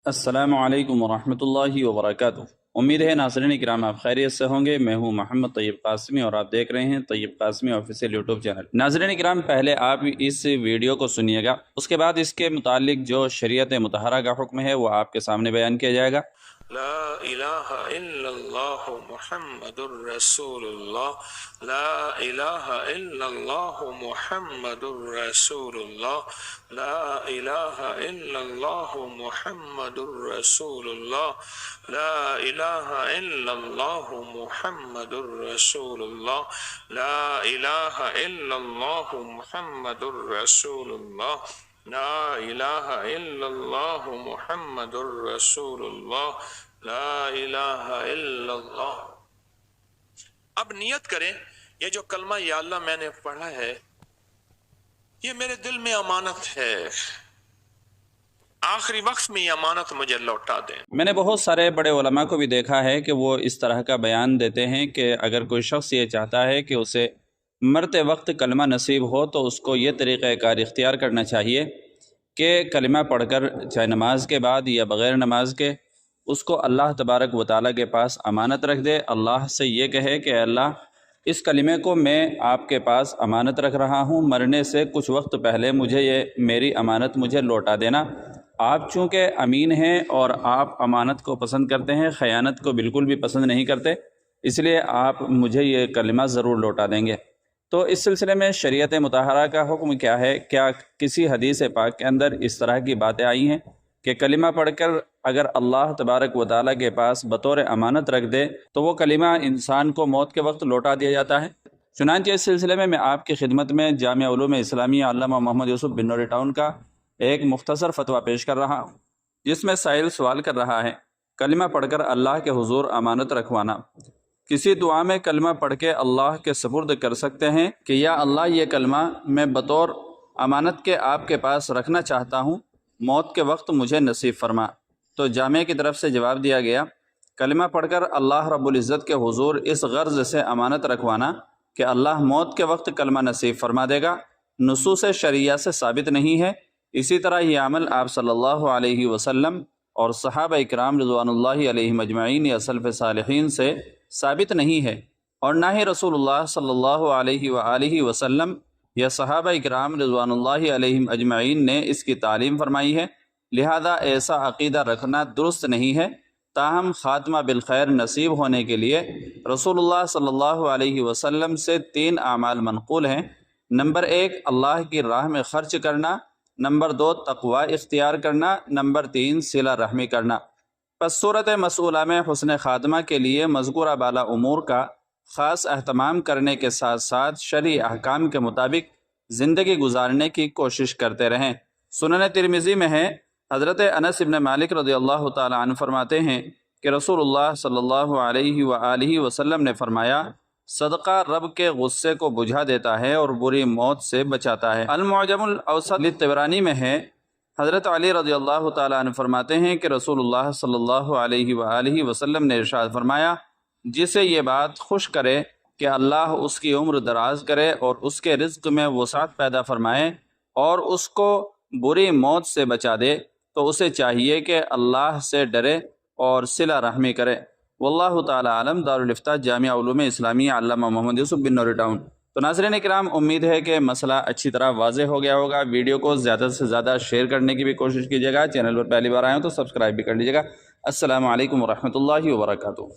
السلام علیکم ورحمۃ اللہ وبرکاتہ۔ امید ہے ناظرین کرام آپ خیریت سے ہوں گے۔ میں ہوں محمد طیب قاسمی اور آپ دیکھ رہے ہیں طیب قاسمی آفیشیل یوٹیوب چینل۔ ناظرین کرام، پہلے آپ اس ویڈیو کو سنیے گا، اس کے بعد اس کے متعلق جو شریعت مطہرہ کا حکم ہے وہ آپ کے سامنے بیان کیا جائے گا۔ لا الہ الا اللہ محمد الرسول اللہ، لا الہ الا اللہ محمد الرسول اللہ، لا الہ الا اللہ محمد الرسول اللہ، لا الہ الا اللہ محمد الرسول اللہ، لا الہ الا اللہ محمد الرسول اللہ، لا الہ الا اللہ محمد الرسول اللہ، لا الہ الا اللہ۔ اب نیت کریں، یہ جو کلمہ یا اللہ میں نے پڑھا ہے یہ میرے دل میں امانت ہے، آخری وقت میں یہ امانت مجھے لوٹا دیں۔ میں نے بہت سارے بڑے علماء کو بھی دیکھا ہے کہ وہ اس طرح کا بیان دیتے ہیں کہ اگر کوئی شخص یہ چاہتا ہے کہ اسے مرتے وقت کلمہ نصیب ہو تو اس کو یہ طریقہ کار اختیار کرنا چاہیے کہ کلمہ پڑھ کر چاہے نماز کے بعد یا بغیر نماز کے اس کو اللہ تبارک و تعالیٰ کے پاس امانت رکھ دے۔ اللہ سے یہ کہے کہ اللہ اس کلمے کو میں آپ کے پاس امانت رکھ رہا ہوں، مرنے سے کچھ وقت پہلے مجھے یہ میری امانت مجھے لوٹا دینا۔ آپ چونکہ امین ہیں اور آپ امانت کو پسند کرتے ہیں، خیانت کو بالکل بھی پسند نہیں کرتے، اس لیے آپ مجھے یہ کلمہ ضرور لوٹا دیں گے۔ تو اس سلسلے میں شریعت مطہرہ کا حکم کیا ہے؟ کیا کسی حدیث پاک کے اندر اس طرح کی باتیں آئی ہیں کہ کلمہ پڑھ کر اگر اللہ تبارک و تعالیٰ کے پاس بطور امانت رکھ دے تو وہ کلمہ انسان کو موت کے وقت لوٹا دیا جاتا ہے؟ چنانچہ اس سلسلے میں آپ کی خدمت میں جامعہ علوم اسلامیہ علامہ محمد یوسف بن نوری ٹاؤن کا ایک مختصر فتویٰ پیش کر رہا ہوں، جس میں سائل سوال کر رہا ہے کلمہ پڑھ کر اللہ کے حضور امانت رکھوانا۔ کسی دعا میں کلمہ پڑھ کے اللہ کے سپرد کر سکتے ہیں کہ یا اللہ یہ کلمہ میں بطور امانت کے آپ کے پاس رکھنا چاہتا ہوں، موت کے وقت مجھے نصیب فرما۔ تو جامعہ کی طرف سے جواب دیا گیا کلمہ پڑھ کر اللہ رب العزت کے حضور اس غرض سے امانت رکھوانا کہ اللہ موت کے وقت کلمہ نصیب فرما دے گا نصوص شرعیہ سے ثابت نہیں ہے۔ اسی طرح یہ عمل آپ صلی اللہ علیہ وسلم اور صحابہ اکرام رضوان اللہ علیہم اجمعین یا سلف صالحین سے ثابت نہیں ہے، اور نہ ہی رسول اللہ صلی اللہ علیہ وآلہ وسلم یا صحابہ اکرام رضوان اللہ علیہم اجمعین نے اس کی تعلیم فرمائی ہے، لہذا ایسا عقیدہ رکھنا درست نہیں ہے۔ تاہم خاتمہ بالخیر نصیب ہونے کے لیے رسول اللہ صلی اللہ علیہ وسلم سے 3 اعمال منقول ہیں۔ نمبر 1 اللہ کی راہ میں خرچ کرنا، نمبر 2 تقوی اختیار کرنا، نمبر 3 صلہ رحمی کرنا۔ پس صورت مسئولہ میں حسن خاتمہ کے لیے مذکورہ بالا امور کا خاص اہتمام کرنے کے ساتھ ساتھ شرعی احکام کے مطابق زندگی گزارنے کی کوشش کرتے رہیں۔ سنن ترمذی میں ہے، حضرت انس بن مالک رضی اللہ تعالی عنہ فرماتے ہیں کہ رسول اللہ صلی اللہ علیہ وآلہ وسلم نے فرمایا صدقہ رب کے غصے کو بجھا دیتا ہے اور بری موت سے بچاتا ہے۔ المعجم الاوسط للطبرانی میں ہے، حضرت علی رضی اللہ تعالی عنہ فرماتے ہیں کہ رسول اللہ صلی اللہ علیہ وآلہ وسلم نے ارشاد فرمایا جسے یہ بات خوش کرے کہ اللہ اس کی عمر دراز کرے اور اس کے رزق میں وسعت پیدا فرمائے اور اس کو بری موت سے بچا دے، تو اسے چاہیے کہ اللہ سے ڈرے اور صلہ رحمی کرے۔ واللہ تعالی عالم۔ دارالافتاء جامعہ علوم اسلامیہ علامہ محمد یوسف بن نوری ٹاؤن۔ تو ناظرین کرام، امید ہے کہ مسئلہ اچھی طرح واضح ہو گیا ہوگا۔ ویڈیو کو زیادہ سے زیادہ شیئر کرنے کی بھی کوشش کیجیے گا۔ چینل پر پہلی بار آئے ہوں تو سبسکرائب بھی کر لیجیے گا۔ السلام علیکم ورحمۃ اللہ وبرکاتہ۔